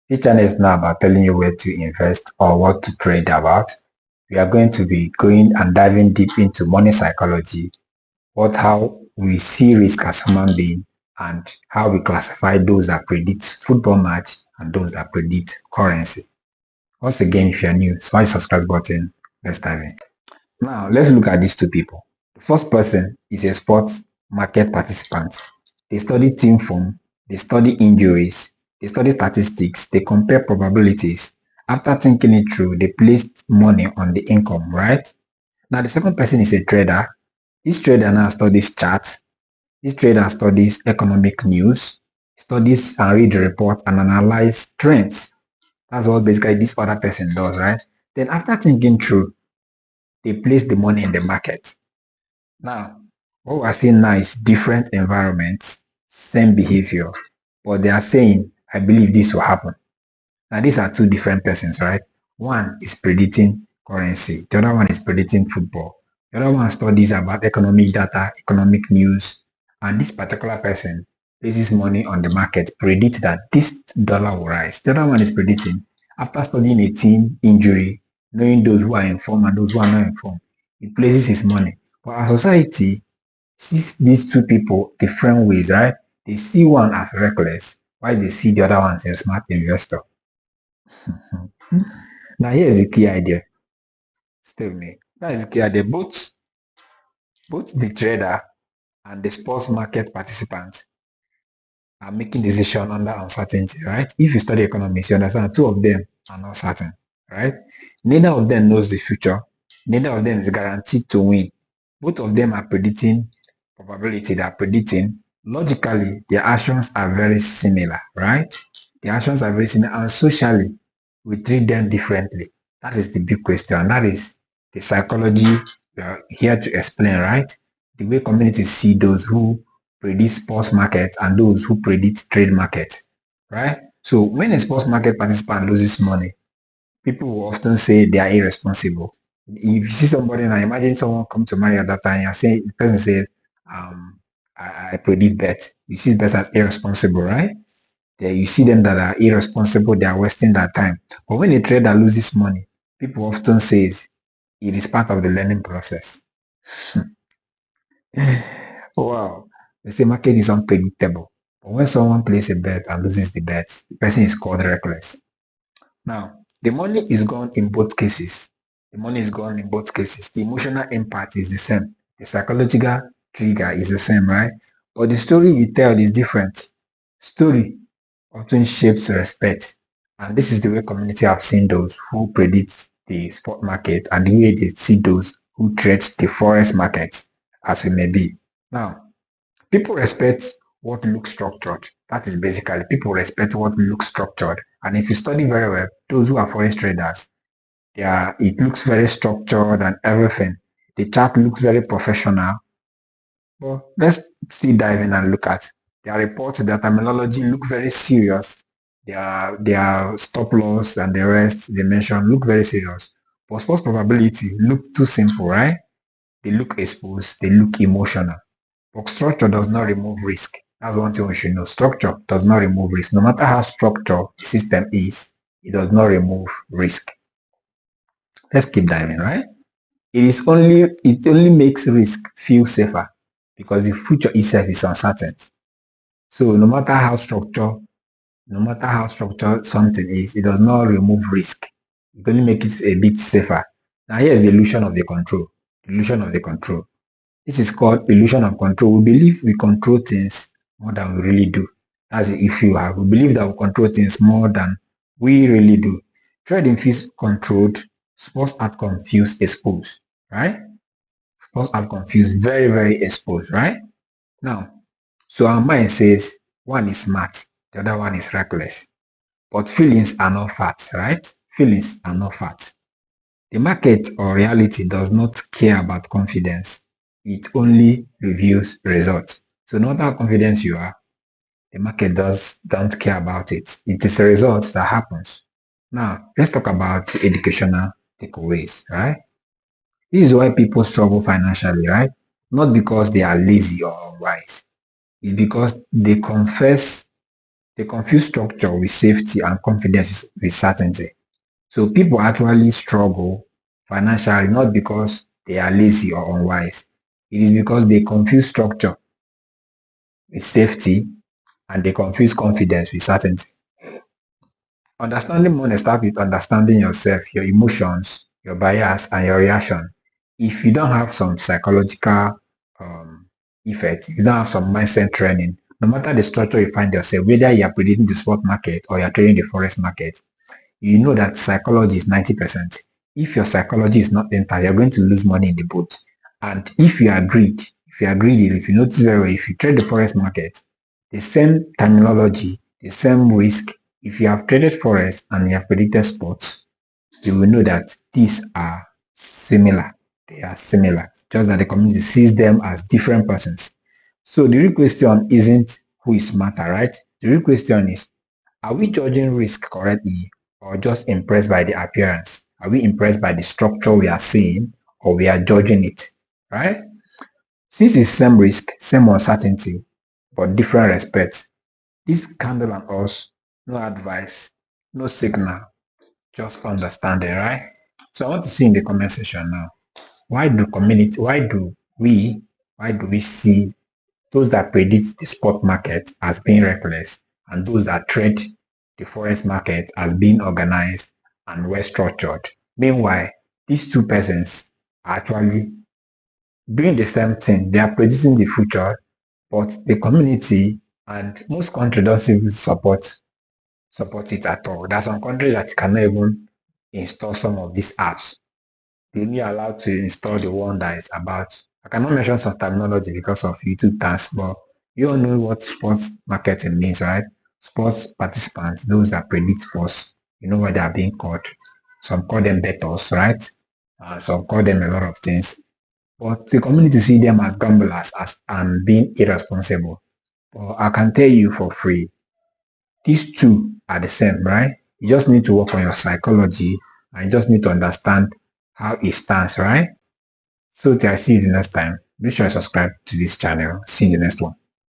This channel is not about telling you where to invest or what to trade about. We are going to be going and diving deep into money psychology, how we see risk as human being, and how we classify those that predict football match and those that predict currency. Once again, if you're new, smash the subscribe button. Let's dive in. Now, let's look at these two people. The first person is a sports market participant. They study team form, they study injuries, they study statistics, they compare probabilities. After thinking it through, they placed money on the income, right? Now, the second person is a trader. This trader now studies charts. This trader studies economic news, studies and read the report and analyze trends. That's what basically this other person does, right? Then after thinking through, they place the money in the market. Now, what we're seeing now is different environments, same behavior, but they are saying, I believe this will happen. Now, these are two different persons, right? One is predicting currency, the other one is predicting football. The other one studies about economic data, economic news, and this particular person places money on the market, predicts that this dollar will rise. The other one is predicting, after studying a team injury, knowing those who are informed and those who are not informed, he places his money. But our society sees these two people different ways, right? They see one as reckless, while they see the other one as a smart investor. Now here's the key idea. Still me. That is the key idea. Both the trader and the sports market participants are making decisions under uncertainty, right? If you study economics, you understand two of them are not certain, right? Neither of them knows the future. Neither of them is guaranteed to win. Both of them are predicting probability, they are predicting. Logically, their actions are very similar, right? The actions are very similar, and socially, we treat them differently. That is the big question. That is the psychology we are here to explain, right? The way communities see those who predict sports market and those who predict trade market, right? So when a sports market participant loses money, people will often say they are irresponsible. If you see somebody now, imagine someone come to marry at that time, and say the person says, um, I predict bet. You see the person as irresponsible, right? Then you see them that are irresponsible, they are wasting their time. But when a trader loses money, people often says it is part of the learning process. Wow. They say market is unpredictable. But when someone places a bet and loses the bet, the person is called reckless. Now, the money is gone in both cases. The money is gone in both cases. The emotional impact is the same. The psychological trigger is the same, right? But the story we tell is different. Story often shapes respect. And this is the way community have seen those who predict the spot market and the way they see those who trade the forex market as we may be. Now, people respect what looks structured. That is basically people respect what looks structured. And if you study very well, those who are forex traders, it looks very structured and everything. The chart looks very professional. But let's still dive in and look at their reports, their terminology look very serious. Their stop loss and the rest they mention look very serious. But sports probability look too simple, right? They look exposed, they look emotional. But structure does not remove risk. That's one thing we should know. Structure does not remove risk. No matter how structured the system is, it does not remove risk. Let's keep diving, right? It only makes risk feel safer because the future itself is uncertain. So no matter how structured something is, it does not remove risk. It only makes it a bit safer. Now here's the illusion of the control. The illusion of the control. This is called illusion of control. We believe we control things more than we really do. That's the issue we have. We believe that we control things more than we really do. Trading feels controlled, sports art confused, exposed, right? Sports art confused, very, very exposed, right? Now, so our mind says one is smart, the other one is reckless. But feelings are not facts, right? Feelings are not facts. The market or reality does not care about confidence. It only reviews results. So no matter how confident you are, the market don't care about it. It is a result that happens. Now, let's talk about educational takeaways, right? This is why people struggle financially, right? Not because they are lazy or unwise. It's because they confess They confuse structure with safety and confidence with certainty. So people actually struggle financially not because they are lazy or unwise. It is because they confuse structure with safety and they confuse confidence with certainty. Understanding money starts with understanding yourself, your emotions, your bias, and your reaction. If you don't have some psychological um, effect, if you don't have some mindset training, no matter the structure you find yourself, whether you are predicting the spot market or you're trading the forex market, you know that psychology is 90%. If your psychology is not entered, you're going to lose money in the boat. And if you are greedy, if you notice very well, if you trade the forex market, the same terminology, the same risk, if you have traded forex and you have predicted spots, you will know that these are similar. They are similar, just that the community sees them as different persons. So the real question isn't who is smarter, right? The real question is, are we judging risk correctly or just impressed by the appearance? Are we impressed by the structure we are seeing or we are judging it, right? Since it's same risk, same uncertainty, but different respects, this candle and us, no advice, no signal, just understanding, right? So I want to see in the comment section now. Why do we see those that predict the spot market as being reckless and those that trade the forex market as being organized and well structured? Meanwhile, these two persons are actually doing the same thing. They are predicting the future, but the community and most countries don't even support it at all. There are some countries that cannot even install some of these apps. You're only allowed to install the one that is about. I cannot mention some terminology because of YouTube tags, but you all know what sports marketing means, right? Sports participants, those that predict sports, you know what they are being called. Some call them bettors, right? Some call them a lot of things. But the community see them as gamblers as and being irresponsible. But I can tell you for free, these two are the same, right? You just need to work on your psychology and you just need to understand how it stands, right? So till I see you the next time, be sure to subscribe to this channel. See you in the next one.